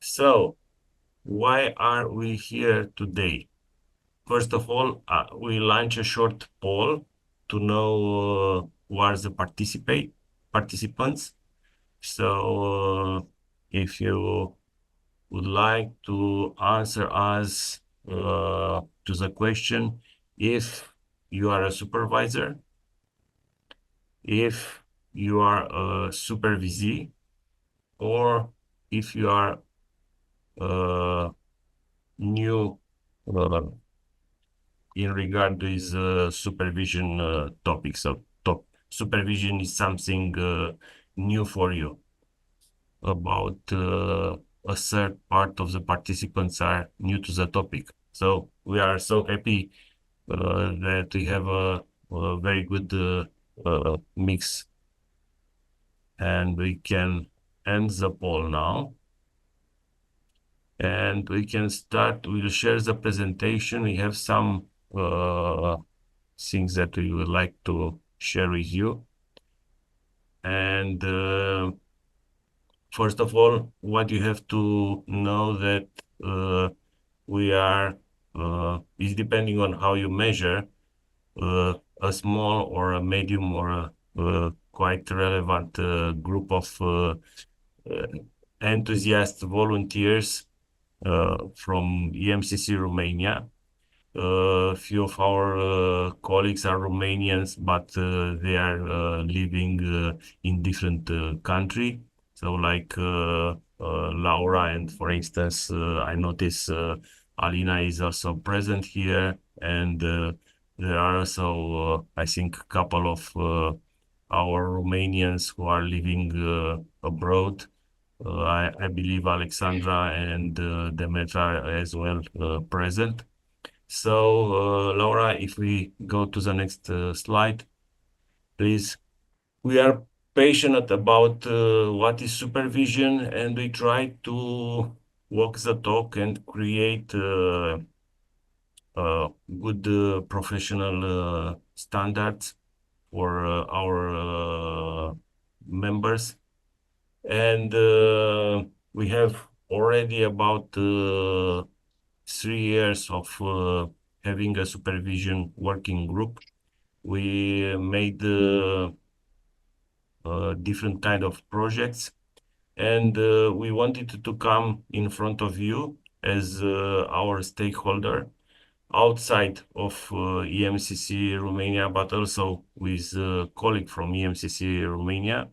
So, why are we here today? First of all, we launch a short poll to know who are the participants. So, if you would like to answer us to the question, if you are a supervisor, if you are a supervisee, or if you are new in regard to his supervision topic. So supervision is something new for you. About a third part of the participants are new to the topic. So we are so happy that we have a very good mix, and we can end the poll now. And we can start. We'll share the presentation. We have some things that we would like to share with you. And first of all, what you have to know that we are, is depending on how you measure, a small or a medium or a quite relevant group of enthusiast volunteers from EMCC Romania. A few of our colleagues are Romanians, but they are living in different country. So like Laura, and for instance, I notice Alina is also present here, and there are also, I think, a couple of our Romanians who are living abroad. I believe Alexandra and Demetra as well present. So, Laura, if we go to the next slide, please. We are passionate about what is supervision, and we try to walk the talk and create good professional standards for our members. And we have already about 3 years of having a supervision working group. We made different kind of projects, and we wanted to come in front of you as our stakeholder outside of EMCC Romania, but also with a colleague from EMCC Romania,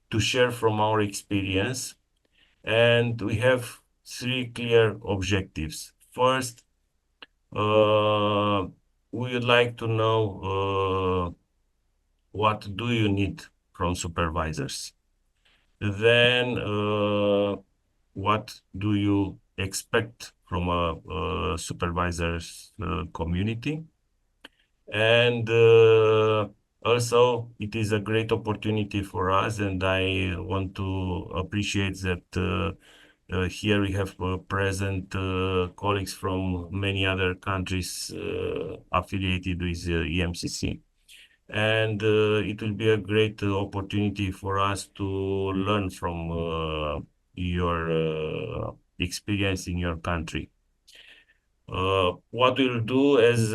to share from our experience. And we have 3 clear objectives. First, we would like to know what do you need from supervisors. Then, what do you expect from a supervisors community? And also, it is a great opportunity for us, and I want to appreciate that here we have present colleagues from many other countries affiliated with EMCC. And it will be a great opportunity for us to learn from your experience in your country. What we'll do, as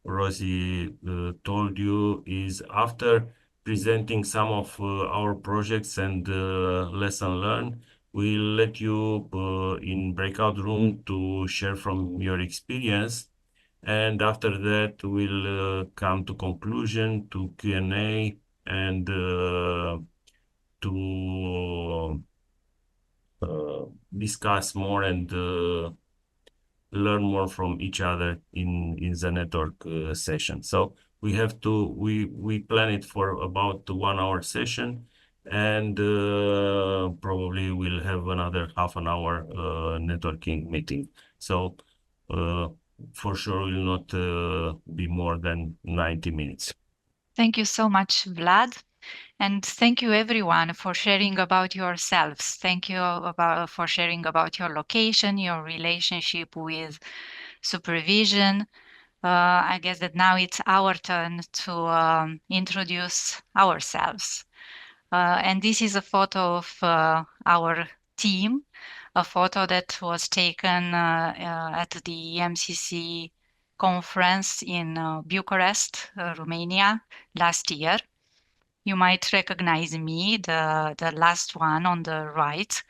Rosie told you, is after presenting some of our projects and lesson learned, we'll let you in breakout room to share from your experience. And after that, we'll come to conclusion, to Q&A, and to discuss more and learn more from each other in the network session. So we plan it for about 1 hour session, and probably we'll have another half an hour networking meeting. So for sure will not be more than 90 minutes. Thank you so much, Vlad. And thank you everyone for sharing about yourselves. Thank you for sharing about your location, your relationship with supervision. I guess that now it's our turn to introduce ourselves. And this is a photo of our team, a photo that was taken at the EMCC conference in Bucharest, Romania, last year. You might recognize me, the last one on the right.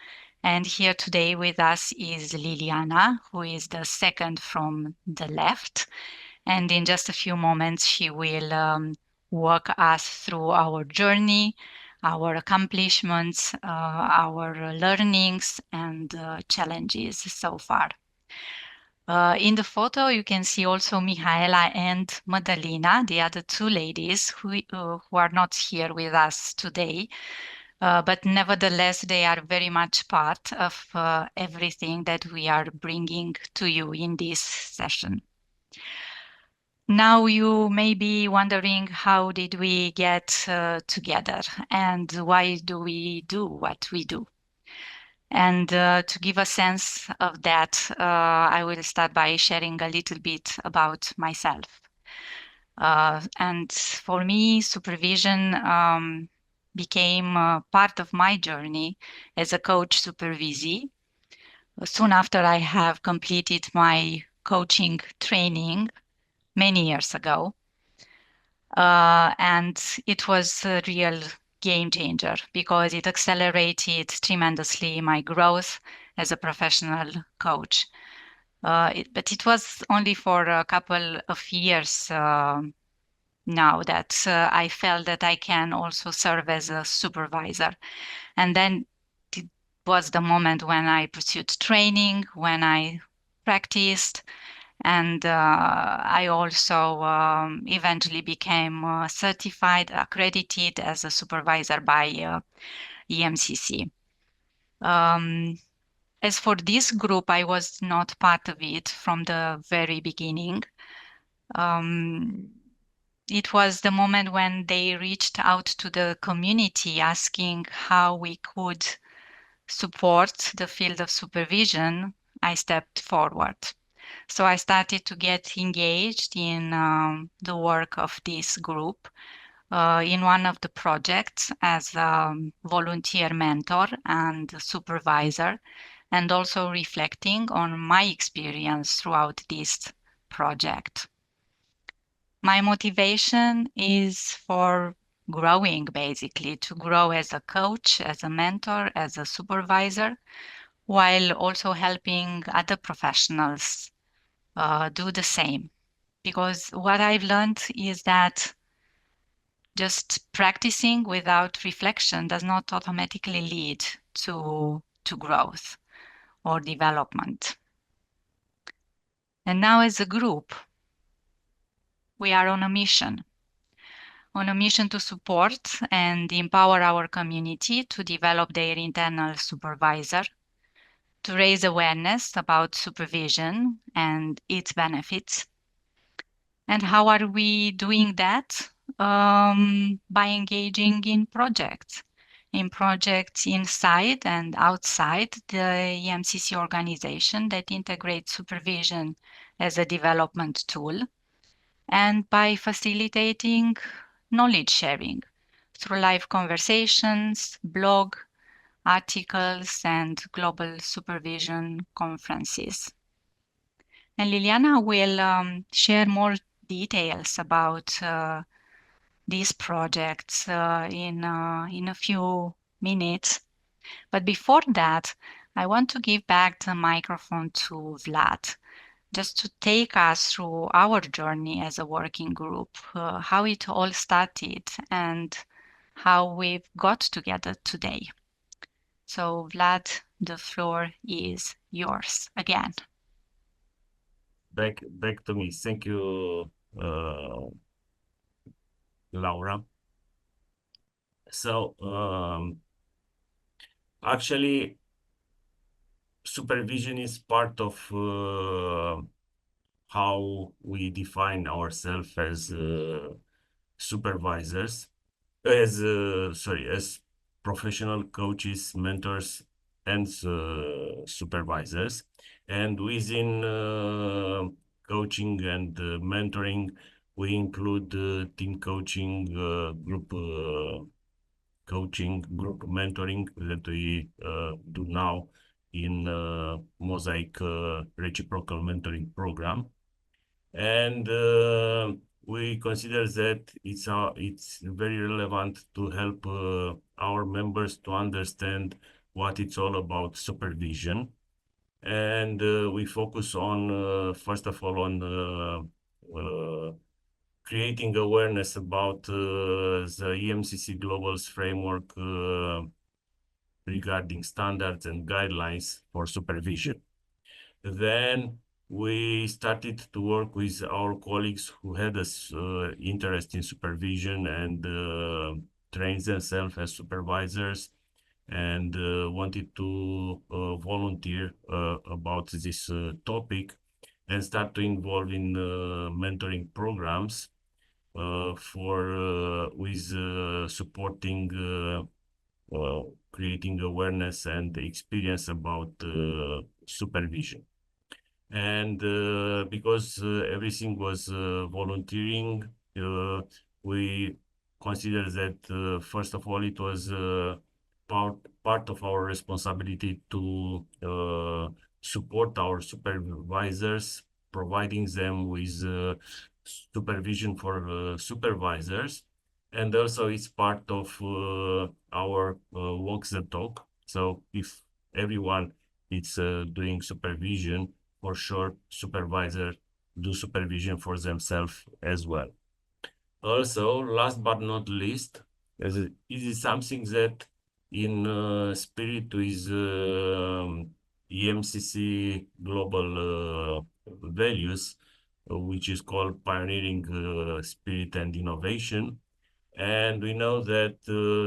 And here today with us is Liliana, who is the second from the left. And in just a few moments, she will walk us through our journey, our accomplishments, our learnings, and challenges so far. In the photo, you can see also Mihaela and Madalina, the other two ladies who are not here with us today. But nevertheless, they are very much part of everything that we are bringing to you in this session. Now you may be wondering, how did we get together and why do we do what we do? And to give a sense of that, I will start by sharing a little bit about myself. And for me, supervision became part of my journey as a coach supervisee. Soon after I have completed my coaching training many years ago. And it was a real game changer because it accelerated tremendously my growth as a professional coach. But it was only for a couple of years now that I felt that I can also serve as a supervisor. And then it was the moment when I pursued training, when I practiced, and I also eventually became certified, accredited as a supervisor by EMCC. As for this group, I was not part of it from the very beginning. It was the moment when they reached out to the community asking how we could support the field of supervision. I stepped forward. So I started to get engaged in the work of this group in one of the projects as a volunteer mentor and supervisor, and also reflecting on my experience throughout this project. My motivation is for growing, basically, to grow as a coach, as a mentor, as a supervisor, while also helping other professionals do the same. Because what I've learned is that just practicing without reflection does not automatically lead to growth or development. And now as a group, we are on a mission to support and empower our community to develop their internal supervisor, to raise awareness about supervision and its benefits. And how are we doing that? By engaging in projects inside and outside the EMCC organization that integrate supervision as a development tool, and by facilitating knowledge sharing through live conversations, blog articles, and global supervision conferences. And Liliana will share more details about these projects in a few minutes. But before that, I want to give back the microphone to Vlad, just to take us through our journey as a working group, how it all started and how we've got together today. So Vlad, the floor is yours again. Back to me. Thank you, Laura. So actually, supervision is part of how we define ourselves as supervisors, as professional coaches, mentors, and supervisors. And within coaching and mentoring, we include team coaching, group coaching, group mentoring that we do now in Mosaic reciprocal mentoring program. And we consider that it's very relevant to help our members to understand what it's all about supervision. And we focus on, first of all, on creating awareness about the EMCC Global's framework regarding standards and guidelines for supervision. Then we started to work with our colleagues who had this interest in supervision and trained themselves as supervisors and wanted to volunteer about this topic and start to involve in mentoring programs with supporting creating awareness and experience about supervision. And because everything was volunteering, we consider that first of all it was part of our responsibility to support our supervisors, providing them with supervision for supervisors, and also it's part of our walk the talk. So if everyone is doing supervision, for sure supervisor do supervision for themselves as well. Also, last but not least, it is something that in spirit with EMCC global values, which is called pioneering spirit and innovation. And we know that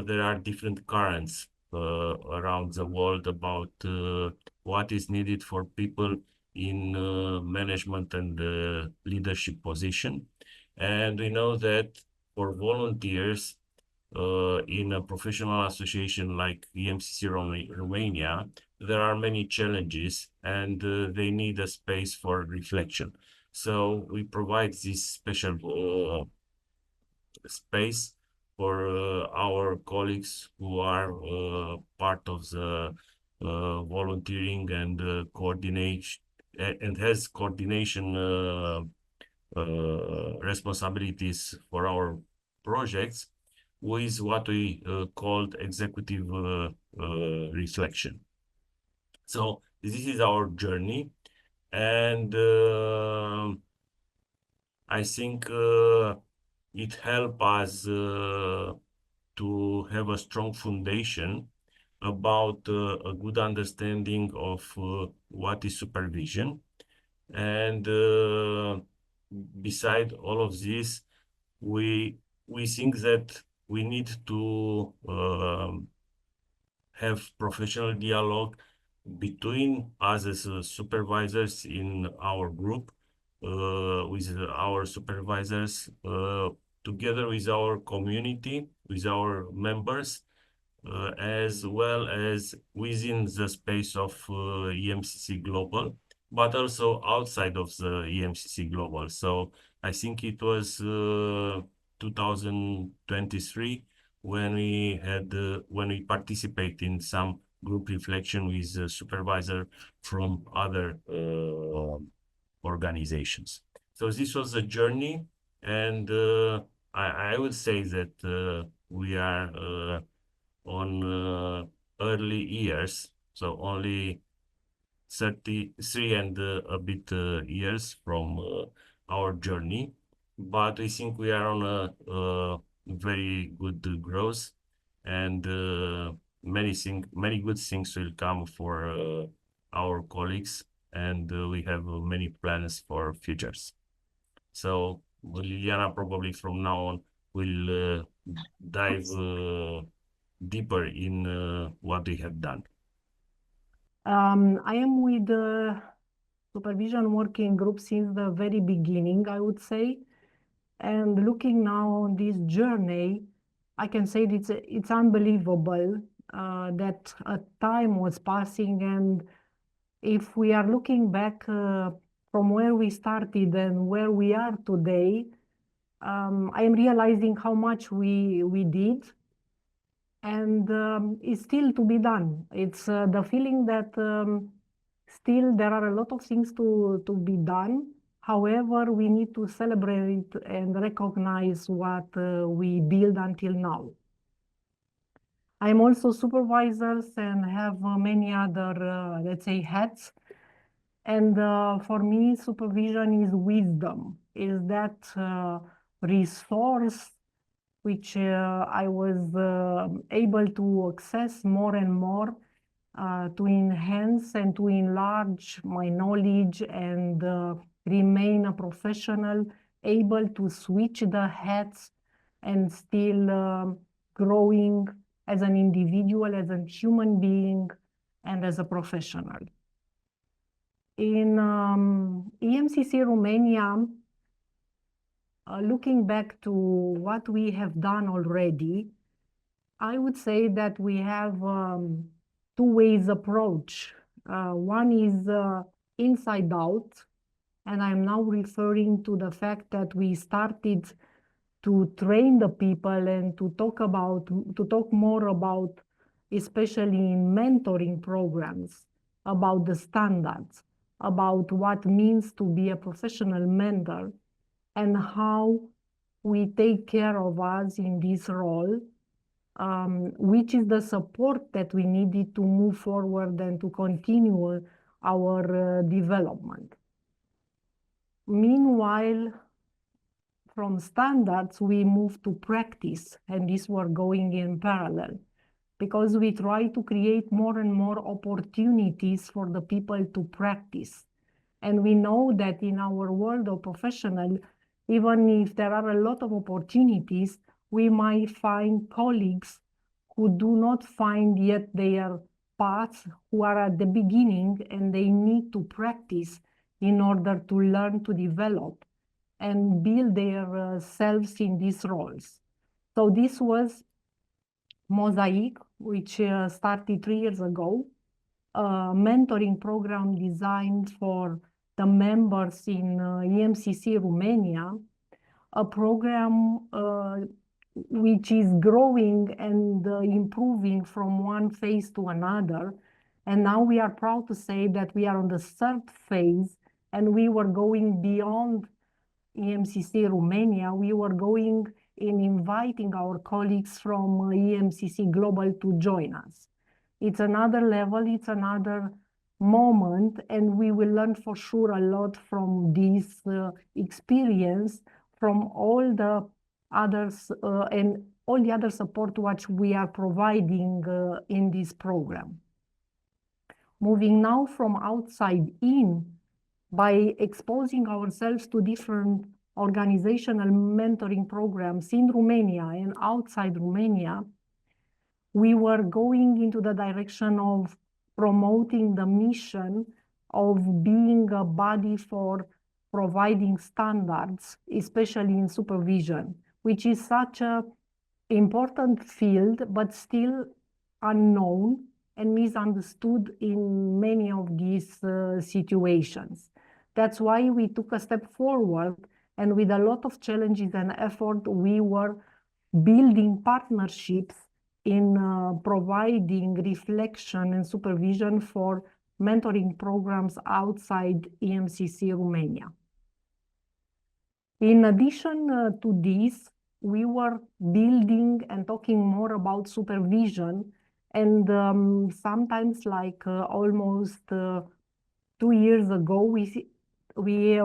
there are different currents around the world about what is needed for people in management and leadership position. And we know that for volunteers in a professional association like EMCC Romania, there are many challenges and they need a space for reflection. So we provide this special space for our colleagues who are part of the volunteering and coordination and has coordination responsibilities for our projects with what we called executive reflection. So this is our journey, and I think it helped us to have a strong foundation about a good understanding of what is supervision. And beside all of this, we think that we need to have professional dialogue between us as supervisors in our group, with our supervisors, together with our community, with our members, as well as within the space of EMCC Global, but also outside of the EMCC Global. So I think it was 2023 when we participate in some group reflection with a supervisor from other organizations. So this was a journey, and I would say that we are on early years, so only 33 and a bit years from our journey, but I think we are on a very good growth, and many good things will come for our colleagues, and we have many plans for futures. So Liliana probably from now on will dive deeper in what we have done. I am with the supervision working group since the very beginning, I would say. And looking now on this journey, I can say it's unbelievable that a time was passing. And if we are looking back from where we started and where we are today, I am realizing how much we did and it's still to be done. It's the feeling that still there are a lot of things to be done. However, we need to celebrate and recognize what we build until now. I'm also supervisors and have many other, let's say, hats. And for me, supervision is wisdom, is that resource which I was able to access more and more to enhance and to enlarge my knowledge and remain a professional, able to switch the hats and still growing as an individual, as a human being, and as a professional. In EMCC Romania, looking back to what we have done already, I would say that we have two ways approach. One is inside out, and I'm now referring to the fact that we started to train the people and to talk more about, especially in mentoring programs, about the standards, about what means to be a professional mentor, and how we take care of us in this role, which is the support that we needed to move forward and to continue our development. Meanwhile, from standards, we move to practice, and these were going in parallel, because we try to create more and more opportunities for the people to practice. And we know that in our world of professional, even if there are a lot of opportunities, we might find colleagues who do not find yet their path, who are at the beginning, and they need to practice in order to learn to develop and build their selves in these roles. So this was Mosaic, which started 3 years ago, a mentoring program designed for the members in EMCC Romania, a program which is growing and improving from one phase to another. And now we are proud to say that we are on the 3rd phase, and we were going beyond EMCC Romania. We were going in inviting our colleagues from EMCC Global to join us. It's another level, it's another moment, and we will learn for sure a lot from this experience, from all the others and all the other support which we are providing in this program. Moving now from outside in, by exposing ourselves to different organizational mentoring programs in Romania and outside Romania, we were going into the direction of promoting the mission of being a body for providing standards, especially in supervision, which is such an important field, but still unknown and misunderstood in many of these situations. That's why we took a step forward, and with a lot of challenges and effort, we were building partnerships in providing reflection and supervision for mentoring programs outside EMCC Romania. In addition to this, we were building and talking more about supervision, and sometimes like almost 2 years ago, we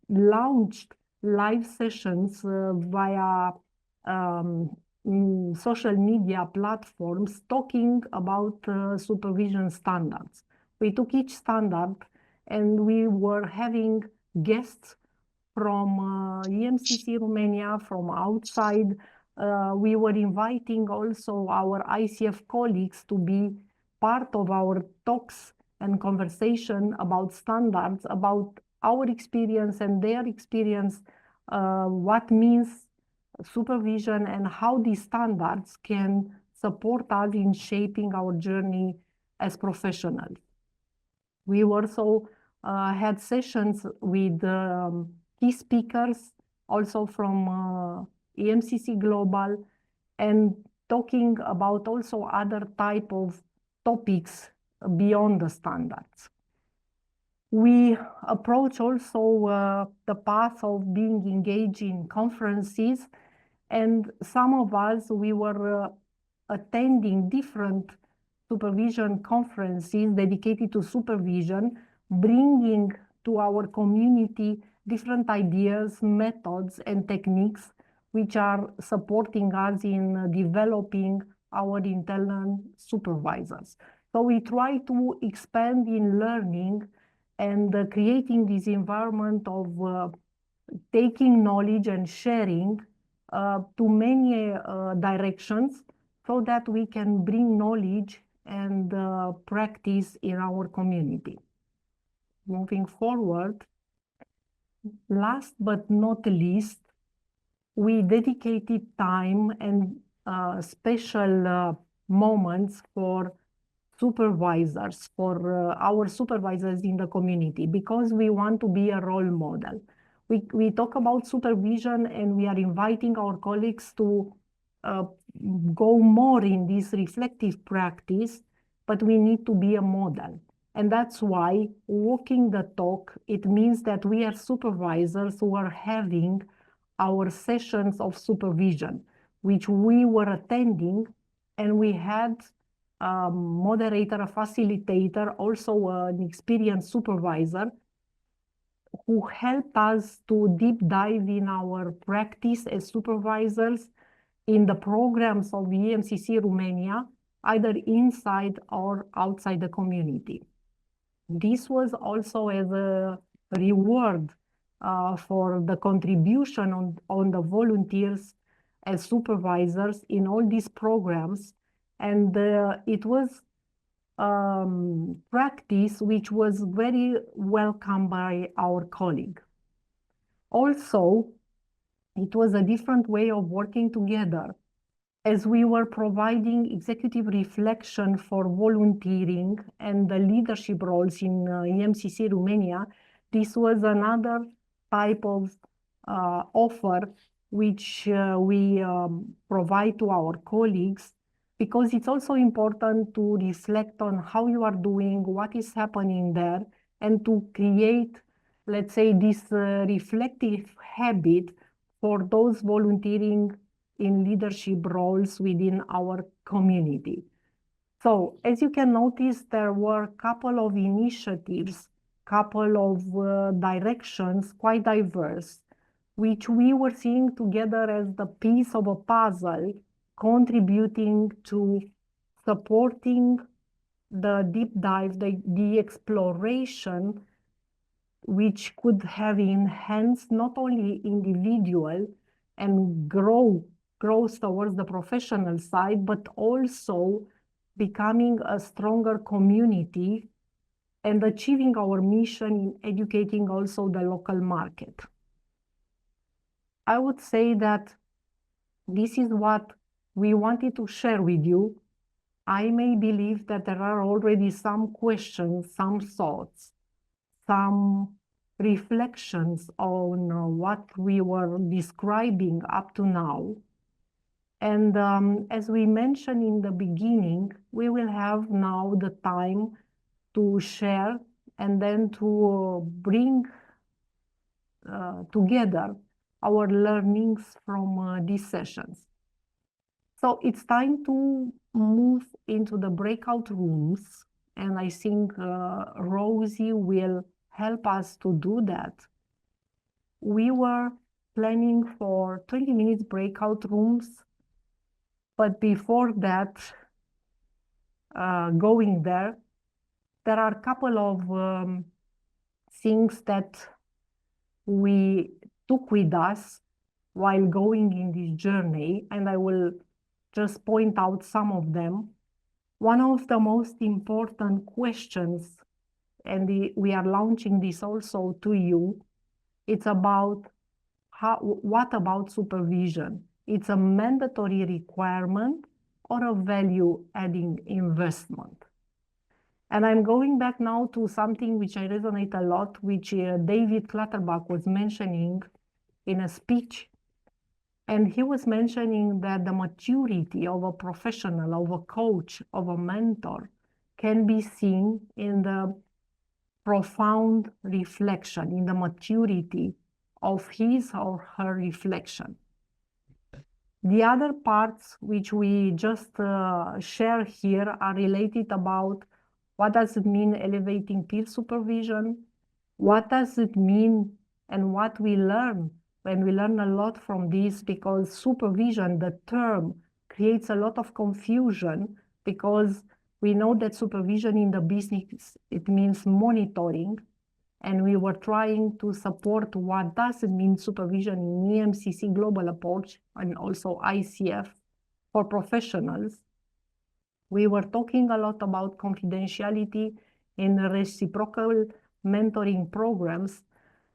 launched live sessions via social media platforms talking about supervision standards. We took each standard and we were having guests from EMCC Romania, from outside. We were inviting also our ICF colleagues to be part of our talks and conversation about standards, about our experience and their experience, what means supervision and how these standards can support us in shaping our journey as professionals. We also had sessions with key speakers, also from EMCC Global, and talking about also other type of topics beyond the standards. We approach also the path of being engaged in conferences, and some of us, we were attending different supervision conferences dedicated to supervision, bringing to our community different ideas, methods, and techniques which are supporting us in developing our internal supervisors. So we try to expand in learning and creating this environment of taking knowledge and sharing to many directions so that we can bring knowledge and practice in our community. Moving forward, last but not least, we dedicated time and special moments for supervisors, for our supervisors in the community, because we want to be a role model. We talk about supervision and we are inviting our colleagues to go more in this reflective practice, but we need to be a model. And that's why walking the talk, it means that we are supervisors who are having our sessions of supervision, which we were attending, and we had a moderator, a facilitator, also an experienced supervisor who helped us to deep dive in our practice as supervisors in the programs of EMCC Romania, either inside or outside the community. This was also as a reward for the contribution on the volunteers as supervisors in all these programs. And it was practice which was very welcome by our colleague. Also, it was a different way of working together, as we were providing executive reflection for volunteering and the leadership roles in EMCC Romania. This was another type of offer which we provide to our colleagues, because it's also important to reflect on how you are doing, what is happening there, and to create, let's say, this reflective habit for those volunteering in leadership roles within our community. So as you can notice, there were a couple of initiatives, couple of directions, quite diverse, which we were seeing together as the piece of a puzzle, contributing to supporting the deep dive, the exploration, which could have enhanced not only individual and growth towards the professional side, but also becoming a stronger community and achieving our mission in educating also the local market. I would say that this is what we wanted to share with you. I may believe that there are already some questions, some thoughts, some reflections on what we were describing up to now. And as we mentioned in the beginning, we will have now the time to share and then to bring together our learnings from these sessions. So it's time to move into the breakout rooms, and I think Rosie will help us to do that. We were planning for 20 minutes breakout rooms, but before that, going there are a couple of things that we took with us while going in this journey, and I will just point out some of them. One of the most important questions, and we are launching this also to you, it's about what about supervision? It's a mandatory requirement or a value-adding investment? And I'm going back now to something which I resonate a lot, which David Clutterbuck was mentioning in a speech And he was mentioning that the maturity of a professional, of a coach, of a mentor can be seen in the profound reflection, in the maturity of his or her reflection. The other parts which we just share here are related about what does it mean elevating peer supervision, what does it mean and what we learn when we learn a lot from this, because supervision, the term, creates a lot of confusion, because we know that supervision in the business, it means monitoring, and we were trying to support what does it mean supervision in EMCC Global Approach and also ICF for professionals. We were talking a lot about confidentiality in reciprocal mentoring programs,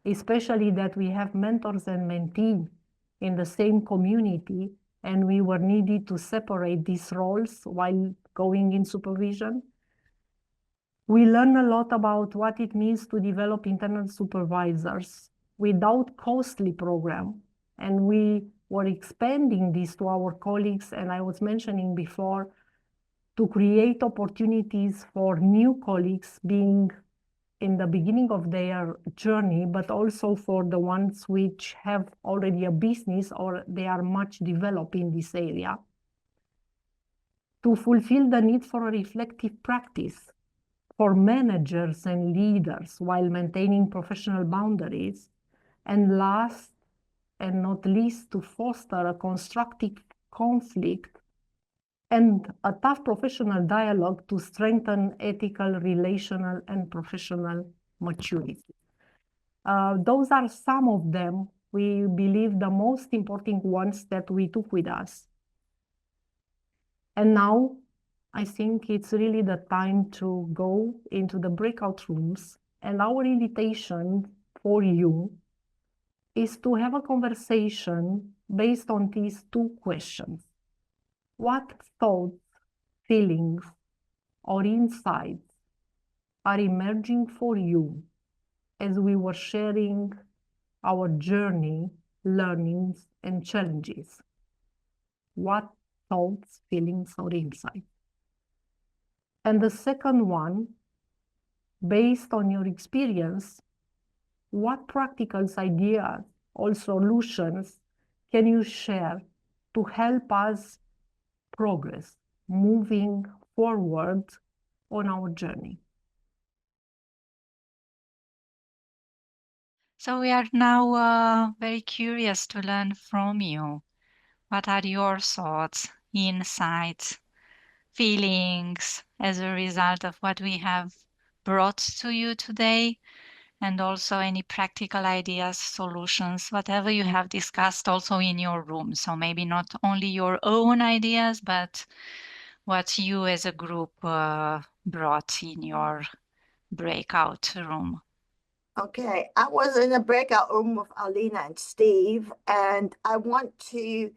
especially that we have mentors and mentees in the same community, and we were needed to separate these roles while going in supervision. We learn a lot about what it means to develop internal supervisors without costly program, and we were expanding this to our colleagues, and I was mentioning before, to create opportunities for new colleagues being in the beginning of their journey, but also for the ones which have already a business or they are much developed in this area, to fulfill the need for a reflective practice for managers and leaders while maintaining professional boundaries, and last and not least, to foster a constructive conflict and a tough professional dialogue to strengthen ethical, relational, and professional maturity. Those are some of them, we believe, the most important ones that we took with us. And now, I think it's really the time to go into the breakout rooms, and our invitation for you is to have a conversation based on these two questions. What thoughts, feelings, or insights are emerging for you as we were sharing our journey, learnings, and challenges? What thoughts, feelings, or insights? And the second one, based on your experience, what practical ideas or solutions can you share to help us progress, moving forward on our journey? So we are now very curious to learn from you. What are your thoughts, insights, feelings as a result of what we have brought to you today? And also any practical ideas, solutions, whatever you have discussed also in your room. So maybe not only your own ideas, but what you as a group brought in your breakout room. Okay, I was in a breakout room with Alina and Steve, and I want to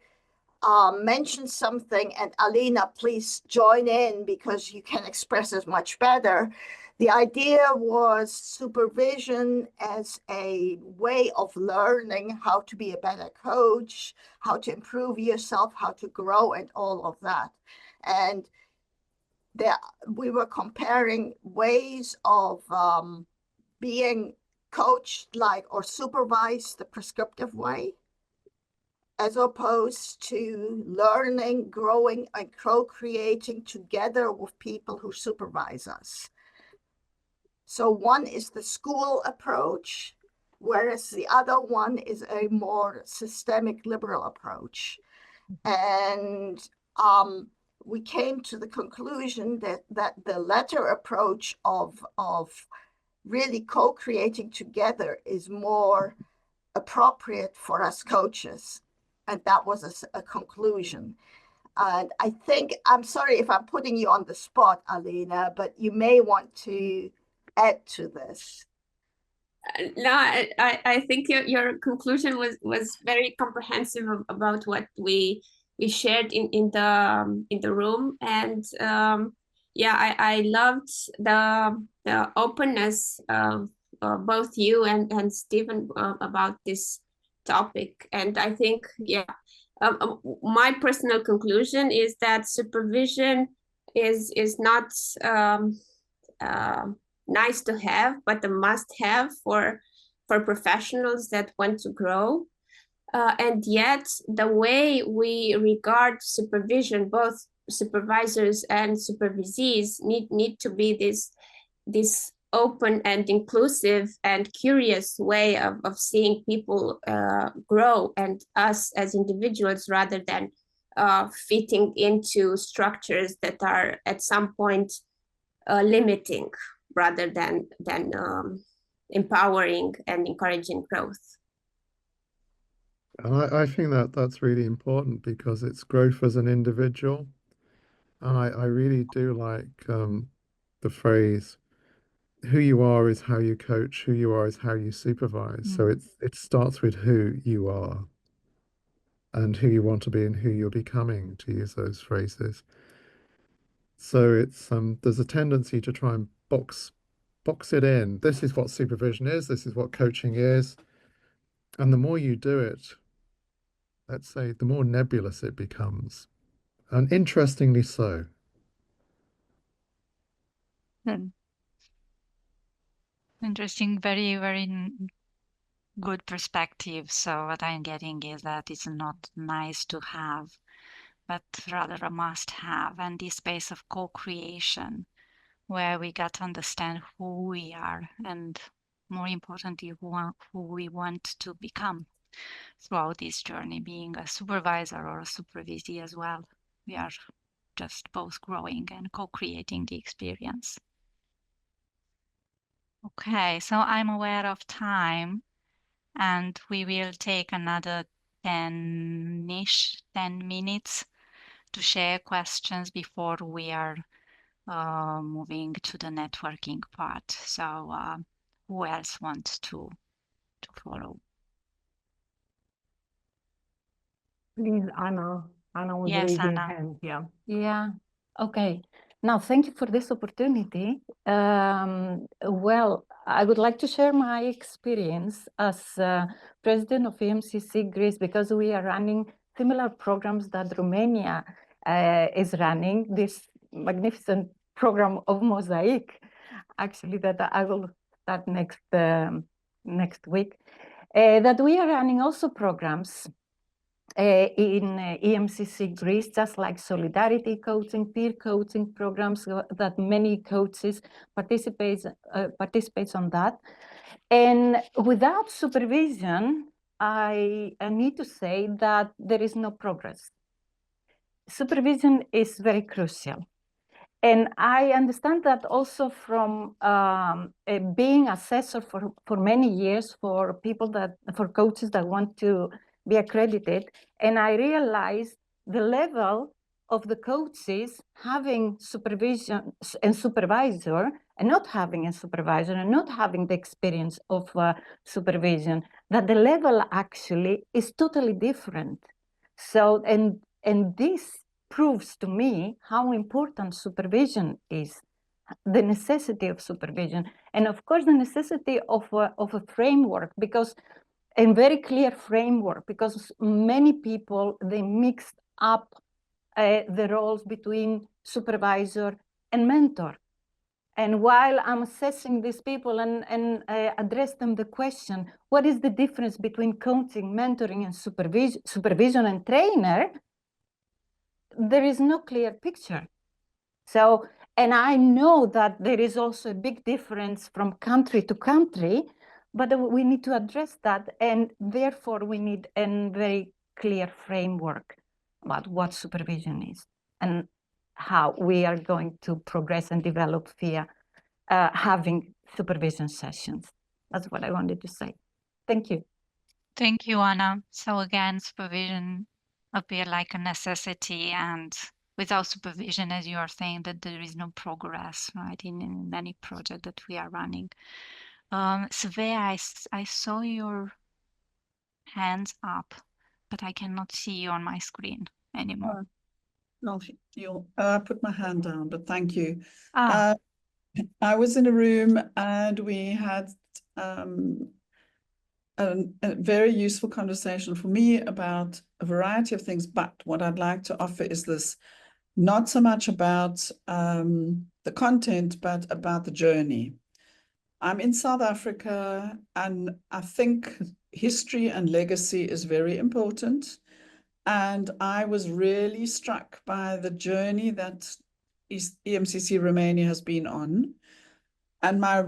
mention something, and Alina, please join in because you can express it much better. The idea was supervision as a way of learning how to be a better coach, how to improve yourself, how to grow, and all of that. And we were comparing ways of being coached or supervised the prescriptive way, as opposed to learning, growing, and co-creating together with people who supervise us. So one is the school approach, whereas the other one is a more systemic liberal approach. And we came to the conclusion that the latter approach of really co-creating together is more appropriate for us coaches. And that was a conclusion. And I think, I'm sorry if I'm putting you on the spot, Alina, but you may want to add to this. No, I think your conclusion was very comprehensive about what we shared in the room, and yeah, I loved the openness of both you and Stephen about this topic, and I think, yeah, My personal conclusion is that supervision is not nice to have, but a must-have for professionals that want to grow. And yet, the way we regard supervision, both supervisors and supervisees, need to be this open and inclusive and curious way of seeing people grow, and us as individuals, rather than fitting into structures that are at some point limiting, rather than empowering and encouraging growth. And I think that that's really important, because it's growth as an individual. And I really do like the phrase, who you are is how you coach, who you are is how you supervise. So it starts with who you are and who you want to be and who you're becoming, to use those phrases. So it's there's a tendency to try and box it in. This is what supervision is, this is what coaching is. And the more you do it, let's say, the more nebulous it becomes. And interestingly so. Interesting, very, very good perspective. So what I'm getting is that it's not nice to have, but rather a must-have, and this space of co-creation where we get to understand who we are, and more importantly, who we want to become throughout this journey, being a supervisor or a supervisee as well. We are just both growing and co-creating the experience. Okay, so I'm aware of time, and we will take another 10 minutes to share questions before we are moving to the networking part. So who else wants to follow? Please, Anna. Anna was Yes, raising Anna. hand. Yeah. Yeah. Okay. Now, thank you for this opportunity. Well, I would like to share my experience as president of EMCC Greece, because we are running similar programs that Romania is running, this magnificent program of Mosaic, actually, that I will start next week, that we are running also programs in EMCC Greece, just like solidarity coaching, peer coaching programs that many coaches participates on that. And without supervision, I need to say that there is no progress. Supervision is very crucial. And I understand that also from being assessor for many years for coaches that want to be accredited. And I realized the level of the coaches having supervision and supervisor, and not having a supervisor, and not having the experience of supervision, that the level actually is totally different. So, and this proves to me how important supervision is, the necessity of supervision, and of course the necessity of a framework, because a very clear framework, because many people, they mixed up the roles between supervisor and mentor. And while I'm assessing these people and address them the question, what is the difference between coaching, mentoring, and supervision and trainer? There is no clear picture. So, and I know that there is also a big difference from country to country, but we need to address that, and therefore we need a very clear framework about what supervision is and how we are going to progress and develop via having supervision sessions. That's what I wanted to say. Thank you. Thank you, Anna. So again, supervision appear like a necessity, and without supervision, as you are saying, that there is no progress, right, in any project that we are running. Svea, I saw your hands up, but I cannot see you on my screen anymore. No, you'll put my hand down, but thank you. Ah. I was in a room and we had a very useful conversation for me about a variety of things. But what I'd like to offer is this, not so much about the content, but about the journey. I'm in South Africa, and I think history and legacy is very important. And I was really struck by the journey that EMCC Romania has been on. And I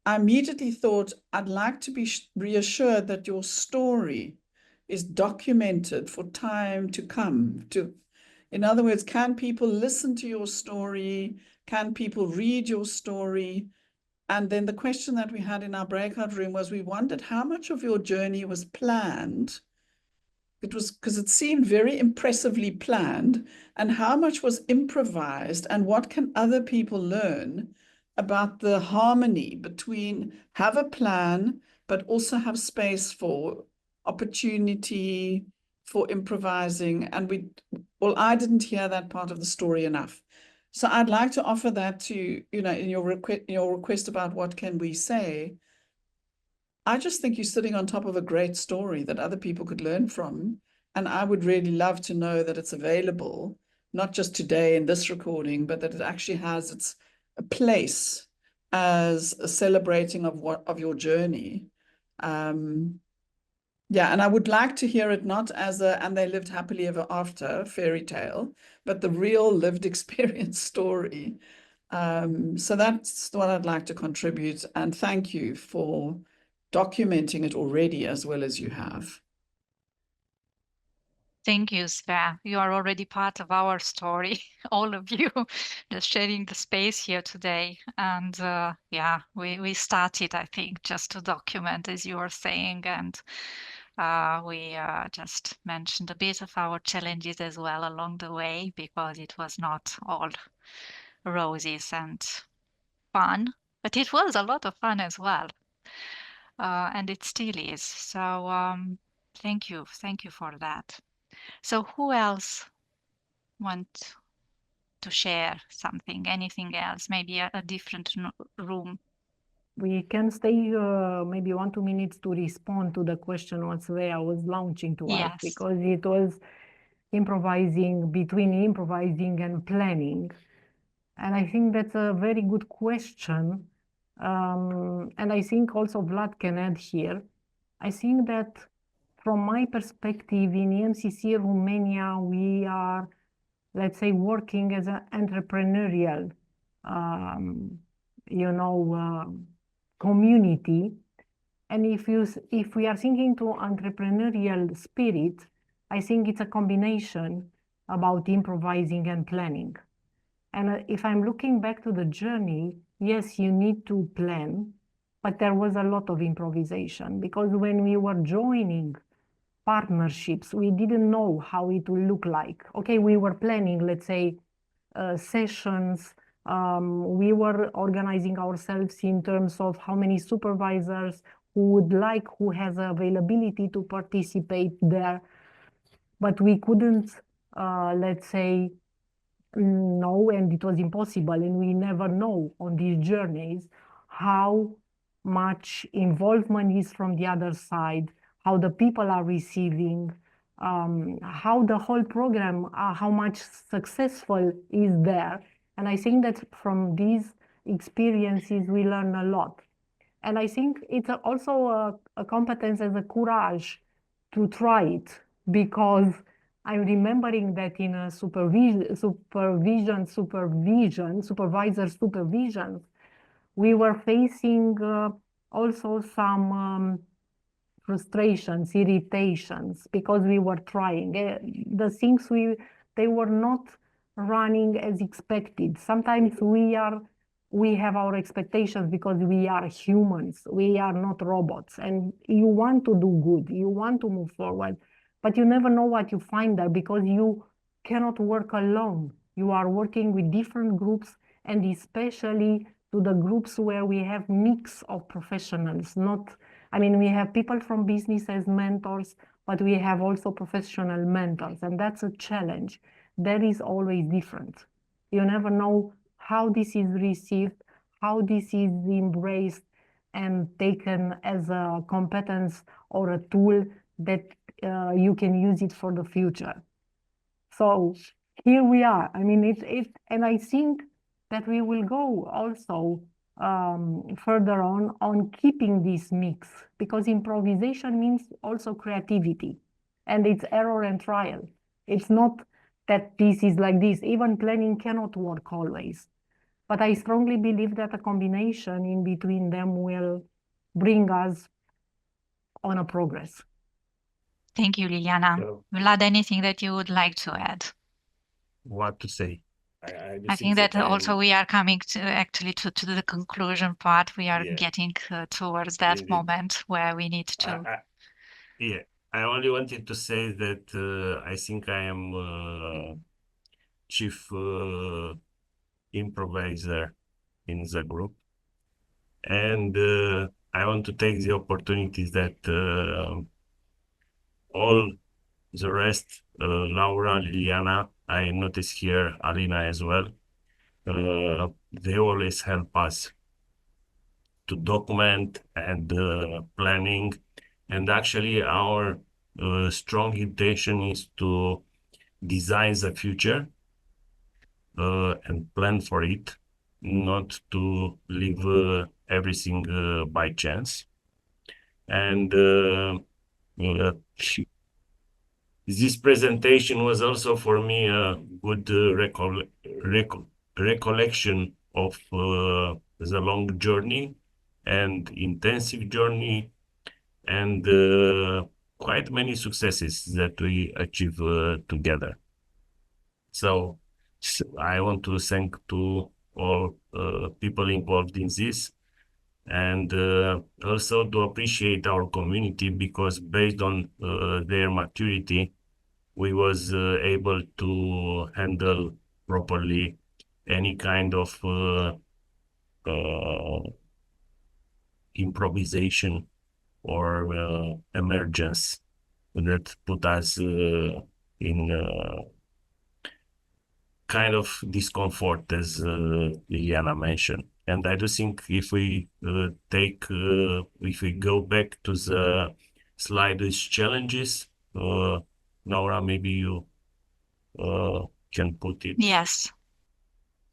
immediately thought, I'd like to be reassured that your story is documented for time to come. In other words, can people listen to your story? Can people read your story? And then the question that we had in our breakout room was, we wondered how much of your journey was planned. It was because it seemed very impressively planned, and how much was improvised, and what can other people learn about the harmony between have a plan, but also have space for opportunity, for improvising. And I didn't hear that part of the story enough. So I'd like to offer that to, in your request about what can we say. I just think you're sitting on top of a great story that other people could learn from. And I would really love to know that it's available, not just today in this recording, but that it actually has a place as a celebrating of your journey. Yeah, and I would like to hear it not as and they lived happily ever after fairy tale, but the real lived experience story. So that's what I'd like to contribute. And thank you for documenting it already as well as you have. Thank you, Svea. You are already part of our story, all of you, just sharing the space here today. And yeah, we started, I think, just to document, as you were saying, and we just mentioned a bit of our challenges as well along the way, because it was not all roses and fun, but it was a lot of fun as well. And it still is. So thank you for that. So who else want to share something, anything else, maybe a different room? We can stay maybe 1-2 minutes to respond to the question what Svea was launching to us, because it was between improvising and planning. And I think that's a very good question. And I think also Vlad can add here. I think that from my perspective in EMCC Romania, we are, let's say, working as an entrepreneurial, community. And if we are thinking to entrepreneurial spirit, I think it's a combination about improvising and planning. And if I'm looking back to the journey, yes, you need to plan, but there was a lot of improvisation, because when we were joining partnerships, we didn't know how it will look like. Okay, we were planning, let's say, sessions. We were organizing ourselves in terms of how many supervisors who has availability to participate there. But we couldn't, let's say, know, and it was impossible, and we never know on these journeys how much involvement is from the other side, how the people are receiving, how the whole program, how much successful is there. And I think that from these experiences, we learn a lot. And I think it's also a competence as a courage to try it, because I'm remembering that in a supervisor supervision, we were facing also some frustrations, irritations, because we were trying. The things they were not running as expected. Sometimes we have our expectations because we are humans, we are not robots, and you want to do good, you want to move forward, but you never know what you find there, because you cannot work alone. You are working with different groups, and especially to the groups where we have mix of professionals. We have people from business as mentors, but we have also professional mentors, and that's a challenge. That is always different. You never know how this is received, how this is embraced, and taken as a competence or a tool that you can use it for the future. So here we are. I mean, and I think that we will go also further on keeping this mix, because improvisation means also creativity, and it's error and trial. It's not that this is like this. Even planning cannot work always. But I strongly believe that a combination in between them will bring us on a progress. Thank you, Liliana. So, Vlad, anything that you would like to add? what to say? I think that also we are coming to actually to the conclusion part. We are getting towards that Indeed. moment where we need to. I only wanted to say that I think I am chief improviser in the group, and I want to take the opportunities that all the rest, Laura, Liliana, I notice here Alina as well, they always help us to document and planning. And actually our strong intention is to design the future and plan for it, not to leave everything by chance. And this presentation was also for me a good recollection of the long journey and intensive journey, and quite many successes that we achieve together. So I want to thank to all people involved in this, and also to appreciate our community, because based on their maturity, we was able to handle properly any kind of improvisation or emergence that put us in kind of discomfort, as Liliana mentioned. And I do think if we if we go back to the slide with challenges, Laura, maybe you can put it. Yes.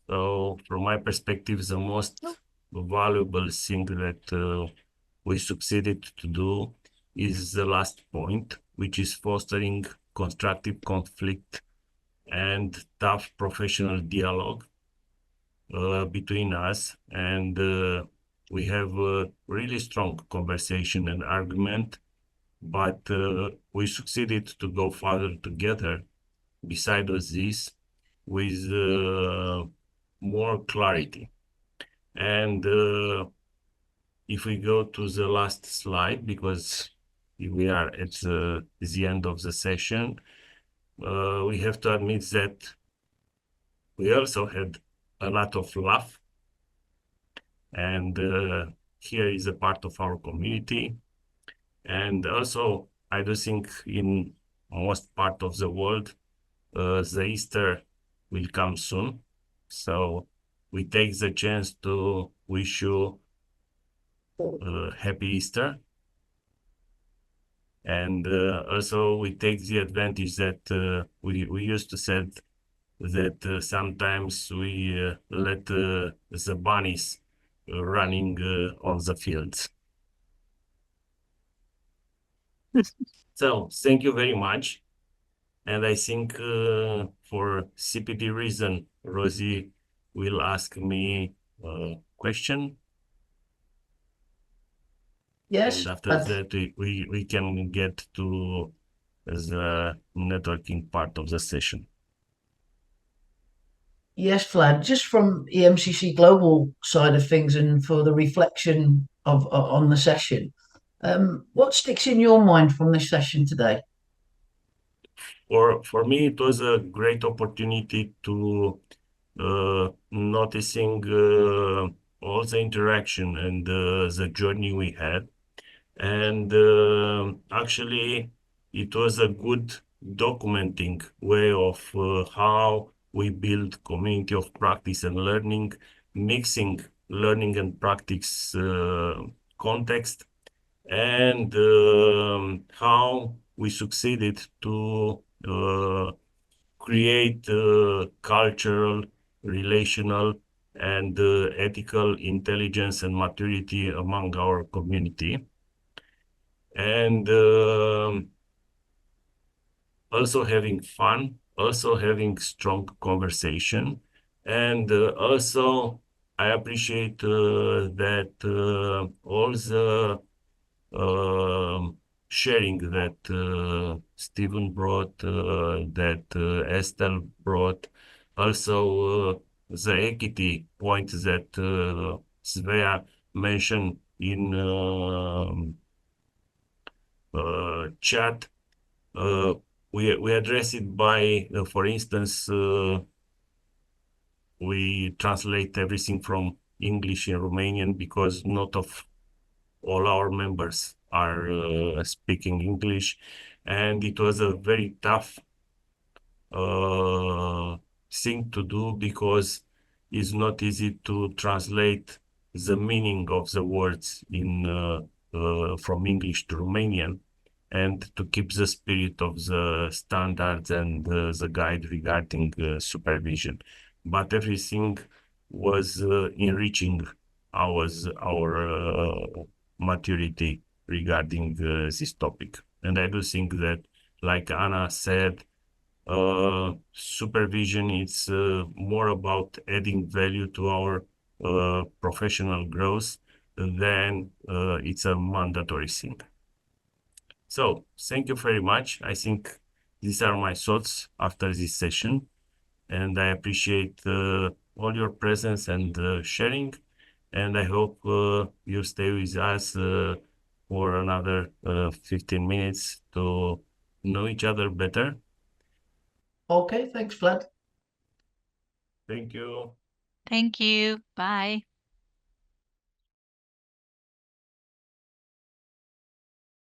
So from my perspective, the most valuable thing that we succeeded to do is the last point, which is fostering constructive conflict and tough professional dialogue between us. And we have a really strong conversation and argument, but we succeeded to go further together besides this with more clarity. And if we go to the last slide, because we are at the end of the session, we have to admit that we also had a lot of laugh, and here is a part of our community. And also, I do think in most part of the world, the Easter will come soon. So we take the chance to wish you happy Easter. And also we take the advantage that we used to say that sometimes we let the bunnies running on the fields. So thank you very much. And I think for CPD reason, Rosie will ask me a question. Yes. And after that, we can get to the networking part of the session. Yes, Vlad, just from EMCC Global side of things and for the reflection of on the session, what sticks in your mind from this session today? For me, it was a great opportunity to noticing all the interaction and the journey we had. And actually, it was a good documenting way of how we build community of practice and learning, mixing learning and practice context, and how we succeeded to create cultural, relational, and ethical intelligence and maturity among our community. And also having fun, also having strong conversation. And also, I appreciate that all the sharing that Stephen brought, that Estelle brought, also the equity point that Svea mentioned in chat. We address it by, for instance, we translate everything from English in Romanian because not of all our members are speaking English, and it was a very tough thing to do because it's not easy to translate the meaning of the words in from English to Romanian, and to keep the spirit of the standards and the guide regarding supervision. But everything was enriching our maturity regarding this topic. And I do think that, like Anna said, supervision is more about adding value to our professional growth than it's a mandatory thing. So thank you very much. I think these are my thoughts after this session, and I appreciate all your presence and sharing. And I hope you stay with us for another 15 minutes to know each other better. Okay, thanks, Vlad. Thank you. Thank you. Bye.